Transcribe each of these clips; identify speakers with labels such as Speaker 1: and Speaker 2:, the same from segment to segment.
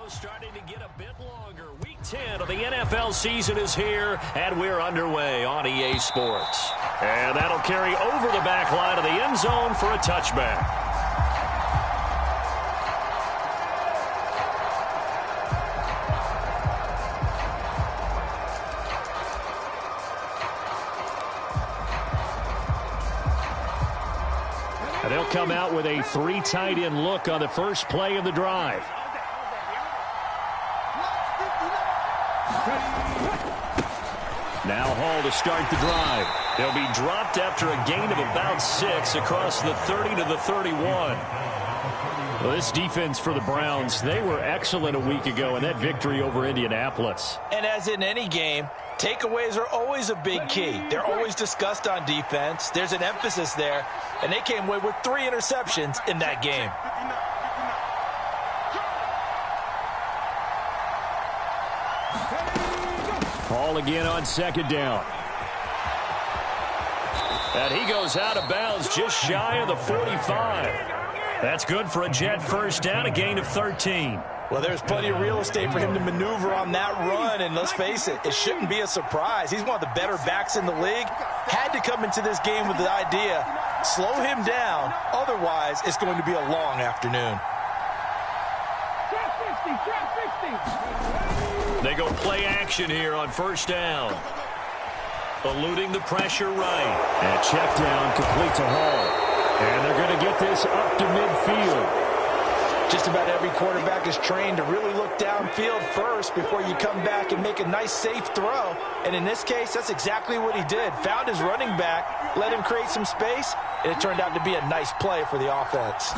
Speaker 1: Starting to get a bit longer. Week 10 of the NFL season is here, and we're underway on EA Sports. And that'll carry over the back line of the end zone for a touchback. And they'll come out with a 3 tight end look on the first play of the drive. Now Hall to start the drive. They'll be dropped after a gain of about 6 across the 30 to the 31. Well, this defense for the Browns, they were excellent a week ago in that victory over Indianapolis.
Speaker 2: And as in any game, takeaways are always a big key. They're always discussed on defense. There's an emphasis there, and they came away with 3 interceptions in that game.
Speaker 1: Hall again on second down. And he goes out of bounds just shy of the 45. That's good for a Jet first down, a gain of 13.
Speaker 2: Well, there's plenty of real estate for him to maneuver on that run, and let's face it, it shouldn't be a surprise. He's one of the better backs in the league. Had to come into this game with the idea, slow him down, otherwise it's going to be a long afternoon.
Speaker 1: They go play action here on first down. Eluding the pressure right.
Speaker 3: And check down complete to Hall. And they're going to get this up to midfield.
Speaker 2: Just about every quarterback is trained to really look downfield first before you come back and make a nice, safe throw. And in this case, that's exactly what he did. Found his running back, let him create some space, and it turned out to be a nice play for the offense.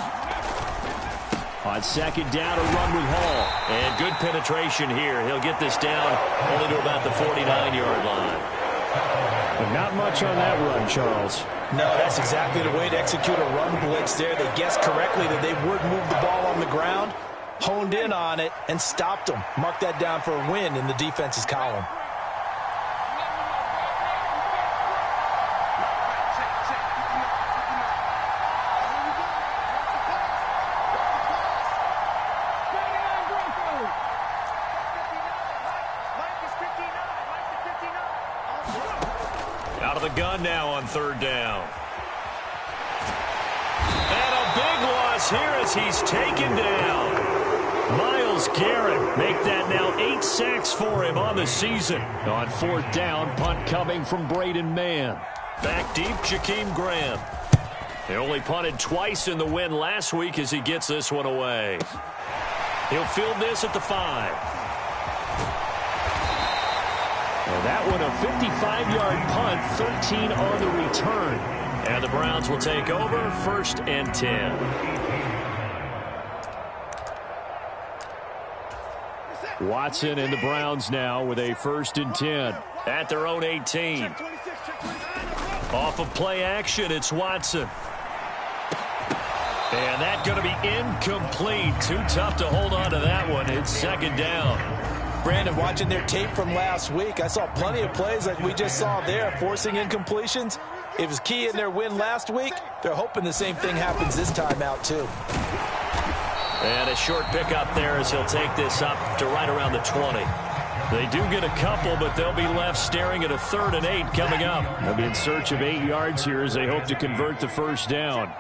Speaker 1: On second down, a run with Hall. And good penetration here. He'll get this down only to about the 49-yard line.
Speaker 3: But not much on that run, Charles.
Speaker 2: No, that's exactly the way to execute a run blitz there. They guessed correctly that they would move the ball on the ground, honed in on it, and stopped them. Mark that down for a win in the defense's column.
Speaker 1: Out of the gun now on third down. And a big loss here as he's taken down. Myles Garrett make that now 8 sacks for him on the season. On fourth down, punt coming from Braden Mann. Back deep, Jakeem Graham. They only punted twice in the win last week as he gets this one away. He'll field this at the 5. And that one a 55-yard punt, 13 on the return. And the Browns will take over first and 10. Watson and the Browns now with a first and 10 at their own 18. Off of play action, it's Watson. And that's going to be incomplete. Too tough to hold on to that one. It's second down.
Speaker 2: Brandon, watching their tape from last week, I saw plenty of plays like we just saw there, forcing incompletions. It was key in their win last week. They're hoping the same thing happens this time out, too.
Speaker 1: And a short pickup there as he'll take this up to right around the 20. They do get a couple, but they'll be left staring at a 3rd and 8 coming up.
Speaker 3: They'll be in search of 8 yards here as they hope to convert the first down.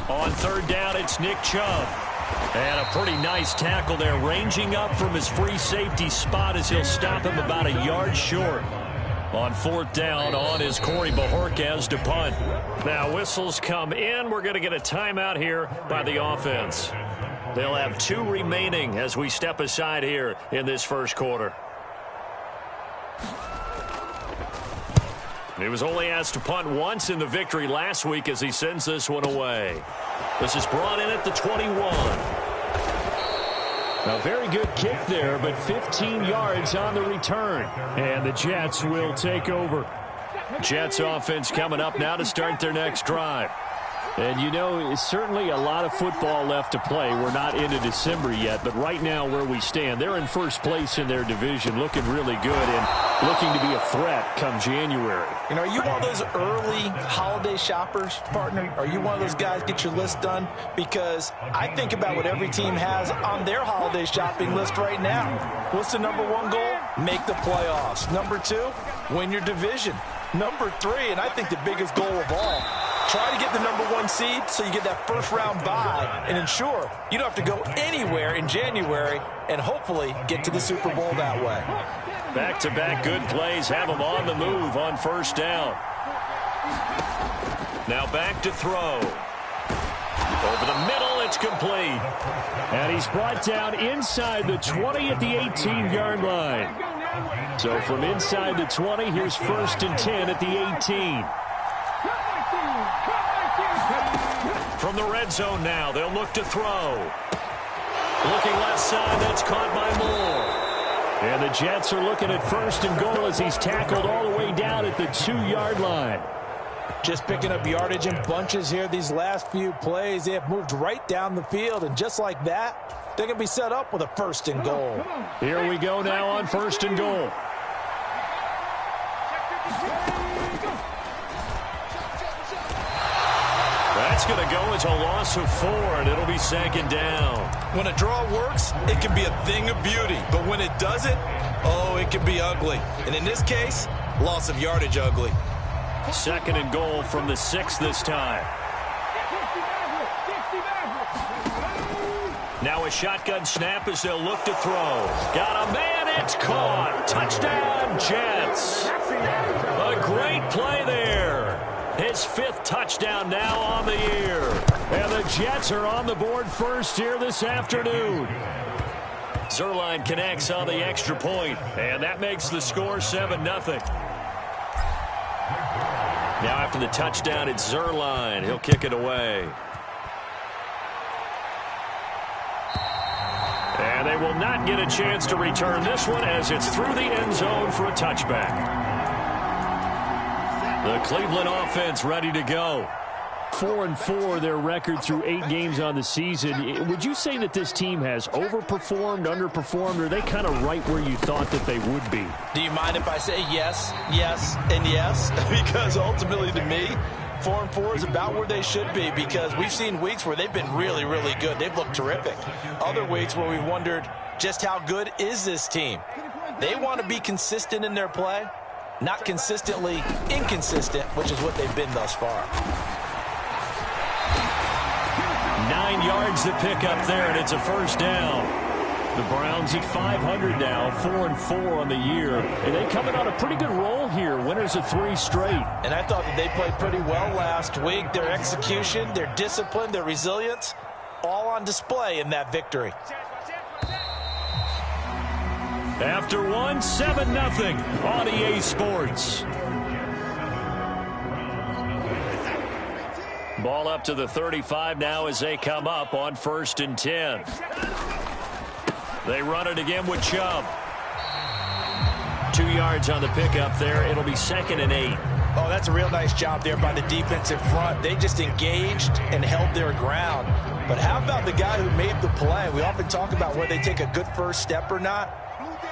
Speaker 1: On third down, it's Nick Chubb. And a pretty nice tackle there, ranging up from his free safety spot as he'll stop him about a yard short. On fourth down, on is Corey Bojorquez to punt. Now whistles come in. We're going to get a timeout here by the offense. They'll have 2 remaining as we step aside here in this first quarter. He was only asked to punt once in the victory last week as he sends this one away. This is brought in at the 21.
Speaker 3: A very good kick there, but 15 yards on the return. And the Jets will take over.
Speaker 1: Jets offense coming up now to start their next drive. And, you know, it's certainly a lot of football left to play. We're not into December yet, but right now where we stand, they're in first place in their division, looking really good and looking to be a threat come January.
Speaker 2: You know, are you one of those early holiday shoppers, partner? Are you one of those guys get your list done? Because I think about what every team has on their holiday shopping list right now. What's the number one goal? Make the playoffs. Number two, win your division. Number three, and I think the biggest goal of all, try to get the number one seed so you get that first round bye and ensure you don't have to go anywhere in January and hopefully get to the Super Bowl that way.
Speaker 1: Back-to-back good plays have him on the move on first down. Now back to throw. Over the middle, it's complete. And he's brought down inside the 20 at the 18-yard line. So from inside the 20, here's first and 10 at the 18. From the red zone now, they'll look to throw. Looking left side, that's caught by Moore. And the Jets are looking at first and goal as he's tackled all the way down at the 2-yard line.
Speaker 2: Just picking up yardage in bunches here these last few plays. They have moved right down the field, and just like that, they're going to be set up with a first and goal.
Speaker 1: Here we go now on first and goal. That's going to go as a loss of 4, and it'll be second down.
Speaker 2: When a draw works, it can be a thing of beauty. But when it doesn't, oh, it can be ugly. And in this case, loss of yardage ugly.
Speaker 1: Second and goal from the 6 this time. Now a shotgun snap as they'll look to throw. Got a man, it's caught. Touchdown, Jets. A great play there. His 5th touchdown now on the year. And the Jets are on the board first here this afternoon. Zuerlein connects on the extra point, and that makes the score 7-0. Now after the touchdown, it's Zuerlein. He'll kick it away. And they will not get a chance to return this one as it's through the end zone for a touchback. The Cleveland offense ready to go. 4-4 their record through 8 games on the season. Would you say that this team has overperformed, underperformed, or are they kind of right where you thought that they would be?
Speaker 2: Do you mind if I say yes, yes, and yes? Because ultimately to me, 4-4 is about where they should be, because we've seen weeks where they've been really, really good. They've looked terrific. Other weeks where we've wondered just how good is this team. They want to be consistent in their play, not consistently inconsistent, which is what they've been thus far.
Speaker 1: 9 yards to pick up there, and it's a first down. The Browns at 500 now, 4-4 on the year. And they coming on a pretty good roll here, winners of 3 straight.
Speaker 2: And I thought that they played pretty well last week. Their execution, their discipline, their resilience, all on display in that victory.
Speaker 1: After one, 7-0 on EA Sports. Ball up to the 35 now as they come up on first and 10. They run it again with Chubb. 2 yards on the pickup there. It'll be second and 8.
Speaker 2: Oh, that's a real nice job there by the defensive front. They just engaged and held their ground. But how about the guy who made the play? We often talk about whether they take a good first step or not.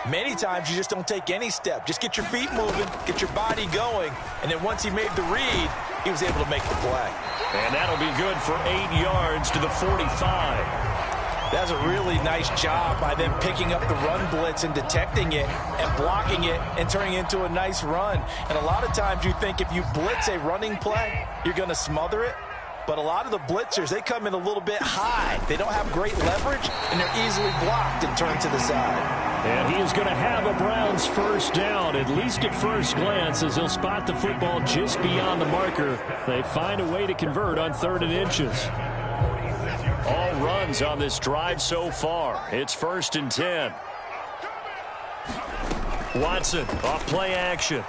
Speaker 2: Many times you just don't take any step. Just get your feet moving, get your body going, and then once he made the read, he was able to make the play.
Speaker 1: And that'll be good for 8 yards to the 45.
Speaker 2: That's a really nice job by them picking up the run blitz and detecting it and blocking it and turning it into a nice run. And a lot of times you think if you blitz a running play, you're going to smother it. But a lot of the blitzers, they come in a little bit high. They don't have great leverage, and they're easily blocked and turned to the side.
Speaker 1: And he is going to have a Browns first down, at least at first glance, as he'll spot the football just beyond the marker. They find a way to convert on 3rd and inches. All runs on this drive so far. It's first and 10. Watson off play action.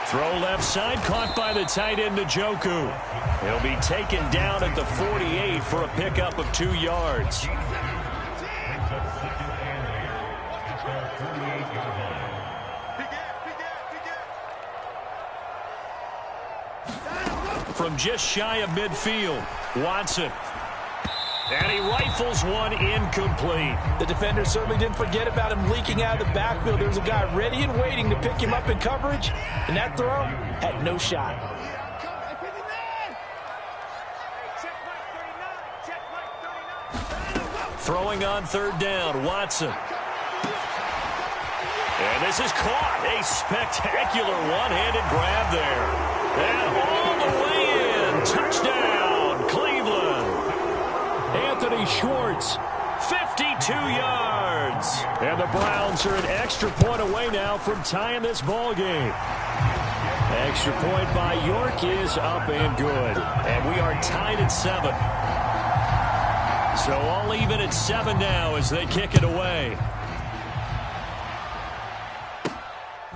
Speaker 1: Throw left side, caught by the tight end Njoku. He'll be taken down at the 48 for a pickup of 2 yards. from just shy of midfield. Watson. And he rifles one incomplete.
Speaker 2: The defender certainly didn't forget about him leaking out of the backfield. There was a guy ready and waiting to pick him up in coverage, and that throw had no shot.
Speaker 1: Throwing on third down, Watson. And this is caught. A spectacular one-handed grab there. And all the way in. Touchdown, Cleveland. Anthony Schwartz, 52 yards. And the Browns are an extra point away now from tying this ball game. Extra point by York is up and good. And we are tied at 7. So all even at 7 now as they kick it away.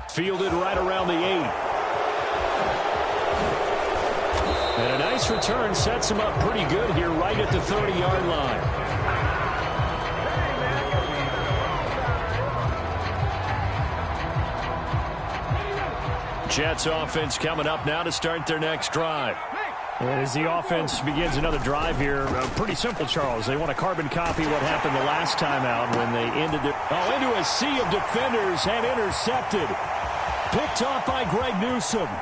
Speaker 1: Fielded right around the 8. And a nice return sets him up pretty good here right at the 30-yard line. Jets offense coming up now to start their next drive.
Speaker 3: And as the offense begins another drive here, pretty simple, Charles. They want to carbon copy what happened the last time out when they ended their...
Speaker 1: Oh, into a sea of defenders and intercepted. Picked off by Greg Newsome.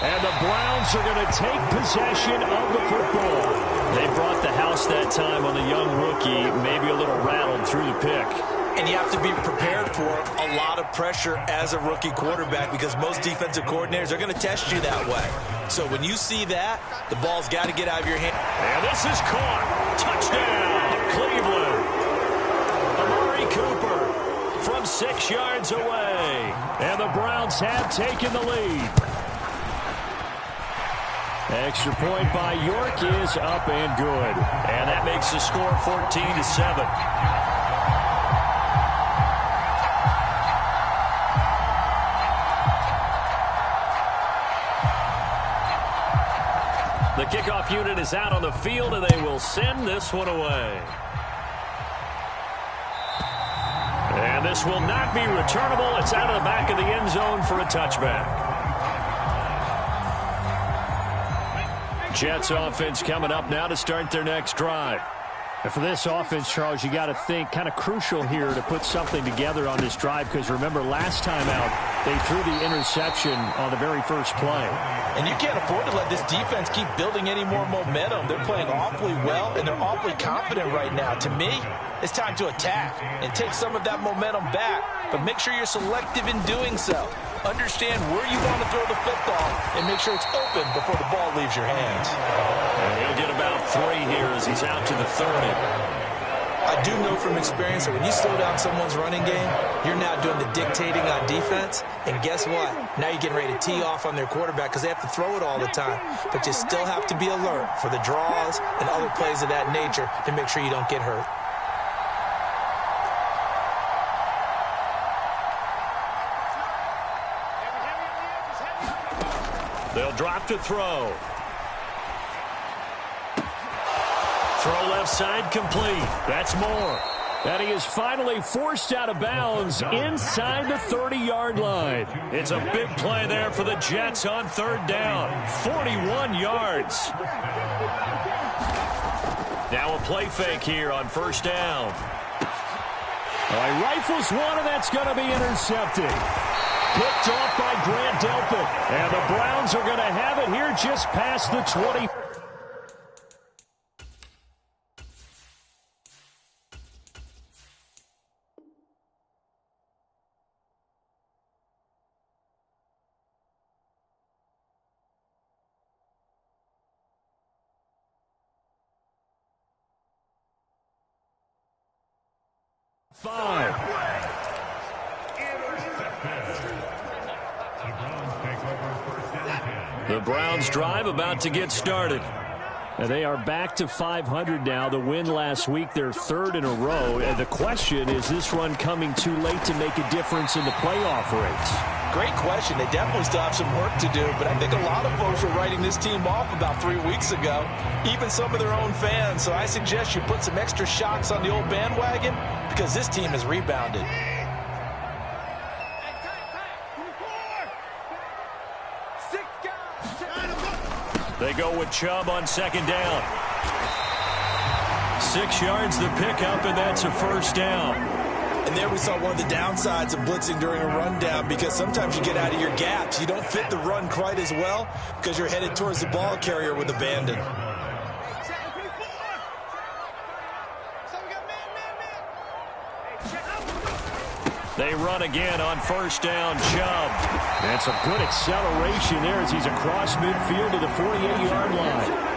Speaker 1: And the Browns are going to take possession of the football. They brought the house that time on the young rookie, maybe a little rattled through the pick.
Speaker 2: And you have to be prepared for a lot of pressure as a rookie quarterback because most defensive coordinators are going to test you that way. So when you see that, the ball's got to get out of your hand.
Speaker 1: And this is caught. Touchdown, Cleveland. Amari Cooper from 6 yards away. And the Browns have taken the lead. Extra point by York is up and good. And that makes the score 14-7. The kickoff unit is out on the field, and they will send this one away. And this will not be returnable. It's out of the back of the end zone for a touchback. Jets offense coming up now to start their next drive.
Speaker 3: And for this offense, Charles, you got to think kind of crucial here to put something together on this drive because remember last time out they threw the interception on the very first play.
Speaker 2: And you can't afford to let this defense keep building any more momentum. They're playing awfully well, and they're awfully confident right now. To me, it's time to attack and take some of that momentum back, but make sure you're selective in doing so. Understand where you want to throw the football and make sure it's open before the ball leaves your hands.
Speaker 1: And he'll get about 3 here as he's out to the 30.
Speaker 2: I do know from experience that when you slow down someone's running game, you're now doing the dictating on defense. And guess what? Now you're getting ready to tee off on their quarterback because they have to throw it all the time. But you still have to be alert for the draws and other plays of that nature to make sure you don't get hurt.
Speaker 1: They'll drop to throw. Throw left side complete. That's Moore. And he is finally forced out of bounds inside the 30-yard line. It's a big play there for the Jets on third down. 41 yards. Now a play fake here on first down.
Speaker 3: He rifles one, and that's going to be intercepted.
Speaker 1: Picked off by Grant Delpit. And the Browns are going to have it here just past the 20. The Browns drive about to get started.
Speaker 3: And they are back to 500 now. The win last week, their third in a row. And the question is this run coming too late to make a difference in the playoff race?
Speaker 2: Great question. They definitely still have some work to do, but I think a lot of folks were writing this team off about 3 weeks ago, even some of their own fans. So I suggest you put some extra shocks on the old bandwagon because this team has rebounded.
Speaker 1: They go with Chubb on second down. 6 yards the pickup, and that's a first down.
Speaker 2: And there we saw one of the downsides of blitzing during a rundown, because sometimes you get out of your gaps. You don't fit the run quite as well because you're headed towards the ball carrier with abandon.
Speaker 1: They run again on first down, Chubb.
Speaker 3: That's a good acceleration there as he's across midfield to the 48-yard line.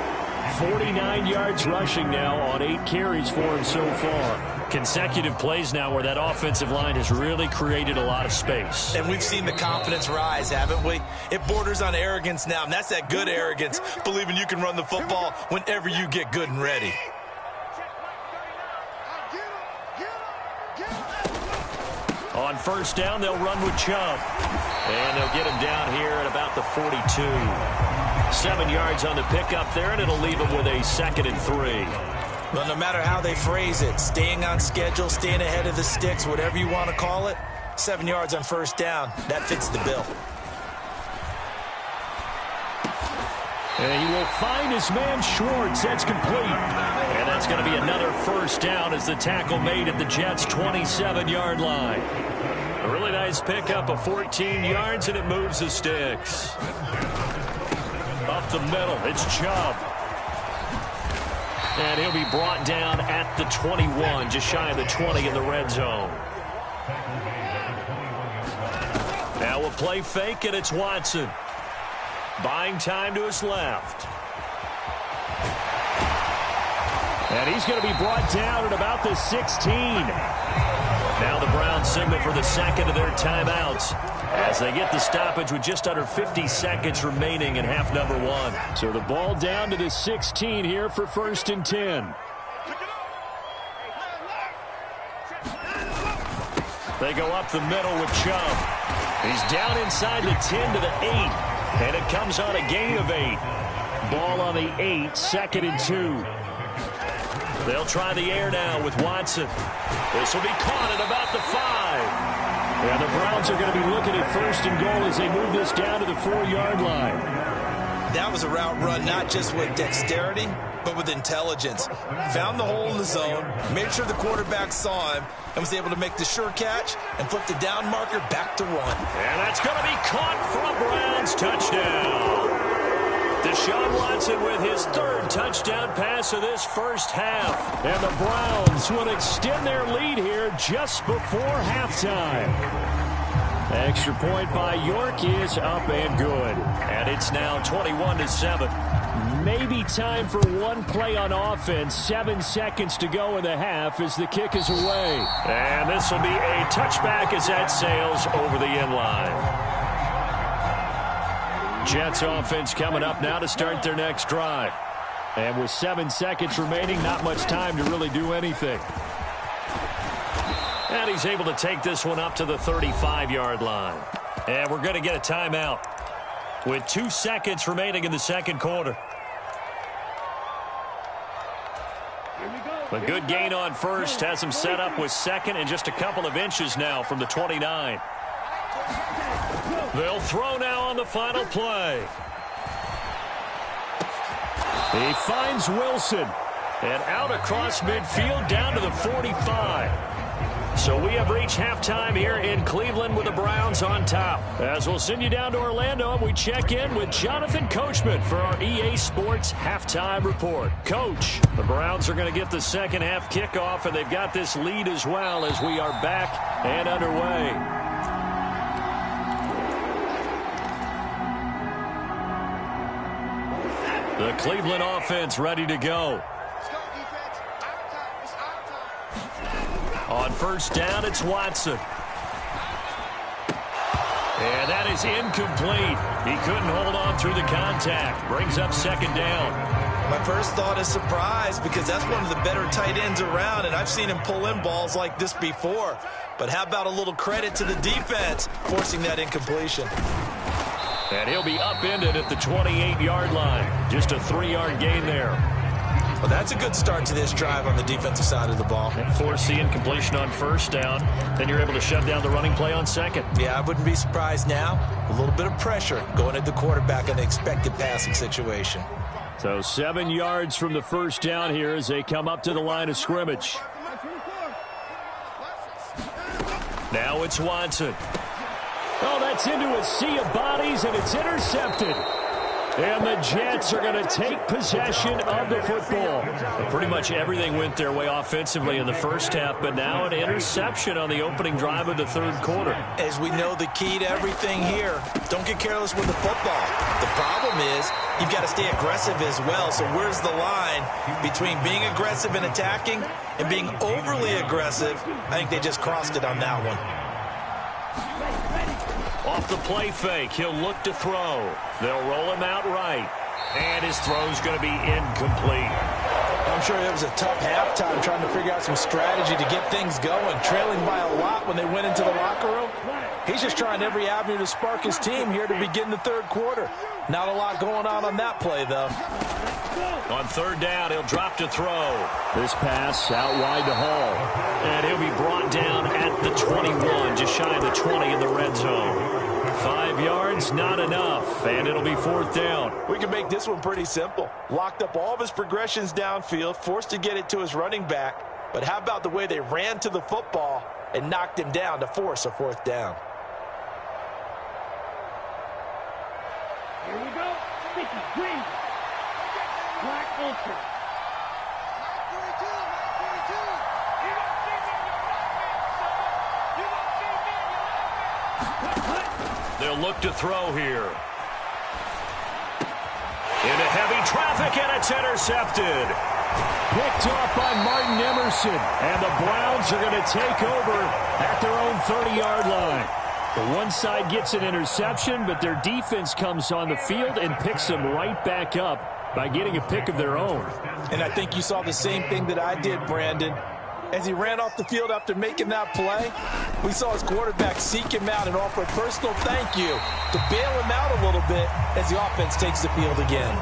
Speaker 3: 49 yards rushing now on 8 carries for him so far.
Speaker 1: Consecutive plays now where that offensive line has really created a lot of space.
Speaker 2: And we've seen the confidence rise, haven't we? It borders on arrogance now, and that's that good arrogance, believing you can run the football whenever you get good and ready.
Speaker 1: On first down, they'll run with Chubb. And they'll get him down here at about the 42. 7 yards on the pickup there, and it'll leave him with a 2nd and 3.
Speaker 2: Well, no matter how they phrase it, staying on schedule, staying ahead of the sticks, whatever you want to call it, 7 yards on first down, that fits the bill.
Speaker 3: And he will find his man Schwartz. That's complete.
Speaker 1: And that's going to be another first down as the tackle made at the Jets' 27-yard line. A really nice pickup of 14 yards, and it moves the sticks. Up the middle, it's Chubb. And he'll be brought down at the 21, just shy of the 20 in the red zone. Now we'll play fake, and it's Watson. Buying time to his left.
Speaker 3: And he's going to be brought down at about the 16.
Speaker 1: Now the Browns signal for the second of their timeouts as they get the stoppage with just under 50 seconds remaining in half number 1.
Speaker 3: So the ball down to the 16 here for 1st and 10.
Speaker 1: They go up the middle with Chubb. He's down inside the 10 to the 8. And it comes on a gain of 8.
Speaker 3: Ball on the 8, 2nd and 2.
Speaker 1: They'll try the air now with Watson. This will be caught at about the 5.
Speaker 3: And the Browns are going to be looking at 1st and goal as they move this down to the 4-yard line.
Speaker 2: That was a route run not just with dexterity, but with intelligence. Found the hole in the zone, made sure the quarterback saw him, and was able to make the sure catch and flip the down marker back to 1.
Speaker 1: And that's going to be caught for a Browns touchdown. Deshaun Watson with his 3rd touchdown pass of this first half.
Speaker 3: And the Browns will extend their lead here just before halftime. Extra point by York is up and good.
Speaker 1: And it's now 21-7.
Speaker 3: Maybe time for one play on offense. 7 seconds to go in the half as the kick is away.
Speaker 1: And this will be a touchback as that sails over the end line. Jets offense coming up now to start their next drive.
Speaker 3: And with 7 seconds remaining, not much time to really do anything.
Speaker 1: And he's able to take this one up to the 35-yard line. And we're going to get a timeout with 2 seconds remaining in the second quarter. A good gain on first has him set up with 2nd and just a couple of inches now from the 29. They'll throw now on the final play.
Speaker 3: He finds Wilson.
Speaker 1: And out across midfield down to the 45. So we have reached halftime here in Cleveland with the Browns on top. As we'll send you down to Orlando, and we check in with Jonathan Coachman for our EA Sports Halftime Report. Coach, the Browns are going to get the second half kickoff, and they've got this lead as well as we are back and underway. The Cleveland offense ready to go. On first down, it's Watson. And that is incomplete. He couldn't hold on through the contact. Brings up second down.
Speaker 2: My first thought is surprise, because that's one of the better tight ends around, and I've seen him pull in balls like this before. But how about a little credit to the defense forcing that incompletion?
Speaker 1: And he'll be upended at the 28-yard line. Just a 3-yard gain there.
Speaker 2: Well, that's a good start to this drive on the defensive side of the ball.
Speaker 1: And force the incompletion on first down. Then you're able to shut down the running play on second.
Speaker 2: Yeah, I wouldn't be surprised now. A little bit of pressure going at the quarterback in an expected passing situation.
Speaker 3: So 7 yards from the first down here as they come up to the line of scrimmage.
Speaker 1: Now it's Watson.
Speaker 3: Oh, that's into a sea of bodies, and it's intercepted. And the Jets are going to take possession of the football.
Speaker 1: Well, pretty much everything went their way offensively in the first half, but now an interception on the opening drive of the third quarter.
Speaker 2: As we know, the key to everything here, don't get careless with the football. The problem is you've got to stay aggressive as well. So where's the line between being aggressive and attacking and being overly aggressive? I think they just crossed it on that one.
Speaker 1: Off the play fake, he'll look to throw. They'll roll him out right. And his throw's going to be incomplete.
Speaker 2: I'm sure it was a tough halftime trying to figure out some strategy to get things going. Trailing by a lot when they went into the locker room. He's just trying every avenue to spark his team here to begin the third quarter. Not a lot going on that play, though.
Speaker 1: On third down, he'll drop to throw.
Speaker 3: This pass out wide to Hall.
Speaker 1: And he'll be brought down at the 21, just shy of the 20 in the red zone. 5 yards, not enough, and it'll be fourth down.
Speaker 2: We can make this one pretty simple. Locked up all of his progressions downfield, forced to get it to his running back. But how about the way they ran to the football and knocked him down to force a fourth down?
Speaker 4: Here we go. Sticky, green. Black ultra.
Speaker 1: They'll look to throw here. Into heavy traffic, and it's intercepted.
Speaker 3: Picked off by Martin Emerson. And the Browns are going to take over at their own 30-yard line. The one side gets an interception, but their defense comes on the field and picks them right back up by getting a pick of their own.
Speaker 2: And I think you saw the same thing that I did, Brandon. As he ran off the field after making that play, we saw his quarterback seek him out and offer a personal thank you to bail him out a little bit as the offense takes the field again.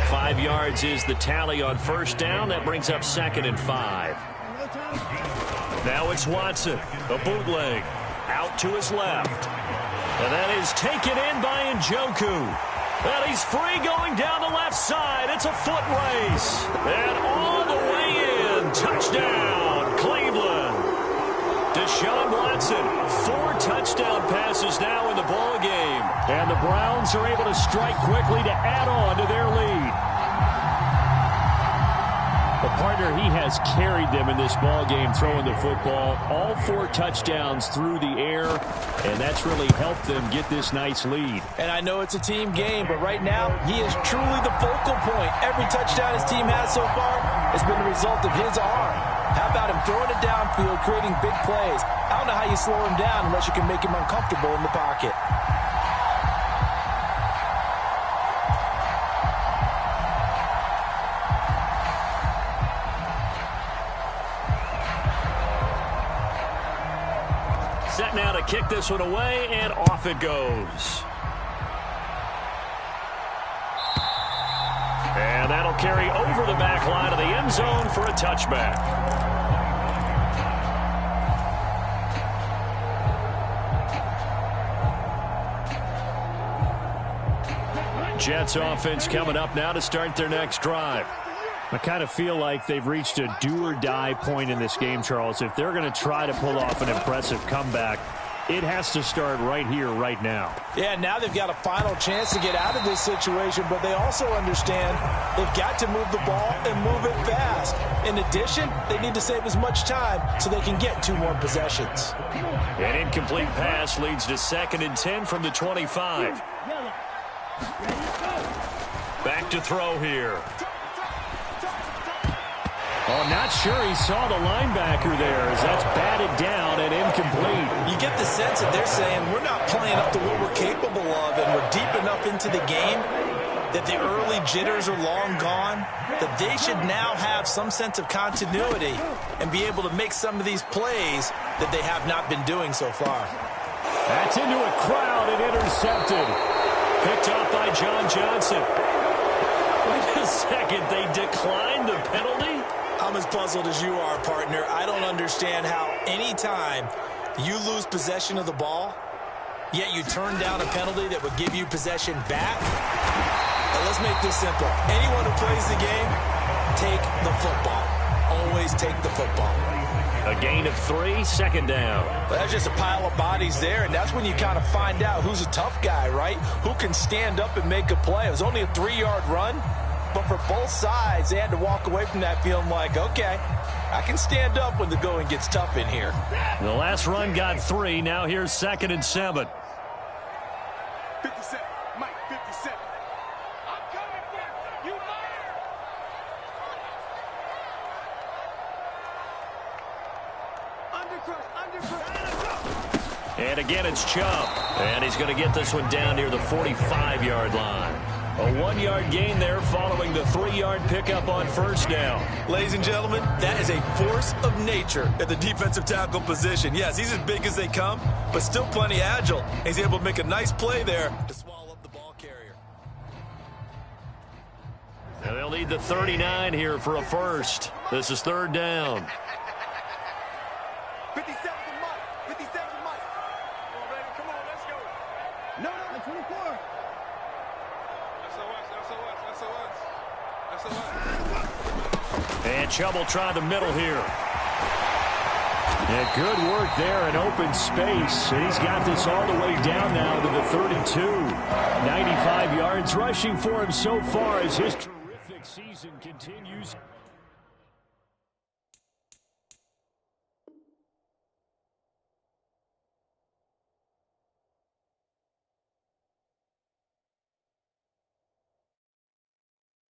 Speaker 1: 5 yards is the tally on first down. That brings up 2nd and 5. Now it's Watson, a bootleg, out to his left. And that is taken in by Njoku. And he's free going down the left side. It's a foot race. And all the way in. Touchdown, Cleveland. Deshaun Watson, 4 touchdown passes now in the ball game.
Speaker 3: And the Browns are able to strike quickly to add on to their lead. The partner, he has carried them in this ball game throwing the football. All 4 touchdowns through the air, and that's really helped them get this nice lead.
Speaker 2: And I know it's a team game, but right now, he is truly the focal point. Every touchdown his team has so far has been the result of his arm. How about him throwing it downfield, creating big plays? I don't know how you slow him down unless you can make him uncomfortable in the pocket.
Speaker 1: Set now to kick this one away, and off it goes. And that'll carry over the back line of the end zone for a touchback. Jets offense coming up now to start their next drive.
Speaker 3: I kind of feel like they've reached a do-or-die point in this game, Charles. If they're going to try to pull off an impressive comeback, it has to start right here, right now.
Speaker 2: Yeah, now they've got a final chance to get out of this situation, but they also understand they've got to move the ball and move it fast. In addition, they need to save as much time so they can get 2 more possessions.
Speaker 1: An incomplete pass leads to 2nd and 10 from the 25. Back to throw here.
Speaker 3: Oh, not sure he saw the linebacker there as that's batted down and incomplete.
Speaker 2: You get the sense that they're saying we're not playing up to what we're capable of, and we're deep enough into the game that the early jitters are long gone, that they should now have some sense of continuity and be able to make some of these plays that they have not been doing so far.
Speaker 3: That's into a crowd and intercepted.
Speaker 1: Picked up by John Johnson.
Speaker 2: I just
Speaker 1: second. They declined the penalty?
Speaker 2: I'm as puzzled as you are, partner. I don't understand how any time you lose possession of the ball, yet you turn down a penalty that would give you possession back. Now let's make this simple. Anyone who plays the game, take the football. Always take the football.
Speaker 1: A gain of 3, second down.
Speaker 2: Well, that's just a pile of bodies there, and that's when you kind of find out who's a tough guy, right? Who can stand up and make a play. It was only a 3-yard run, but for both sides, they had to walk away from that feeling like, okay, I can stand up when the going gets tough in here.
Speaker 1: The last run got 3. Now here's 2nd and 7.
Speaker 5: 57, Mike, 57. I'm coming for you, liar!
Speaker 1: And again, it's Chubb. And he's going to get this one down near the 45-yard line. A 1-yard gain there following the 3-yard pickup on first down.
Speaker 2: Ladies and gentlemen, that is a force of nature at the defensive tackle position. Yes, he's as big as they come, but still plenty agile. He's able to make a nice play there to swallow up the ball carrier.
Speaker 1: And they'll need the 39 here for a first. This is 3rd down.
Speaker 5: 57 to Mike. 57 to Mike. Come on, baby. Come on, let's go. No, 24.
Speaker 1: And Chubb will try the middle here.
Speaker 3: Yeah, good work there in open space. And he's got this all the way down now to the 32. 95 yards rushing for him so far as his terrific season continues.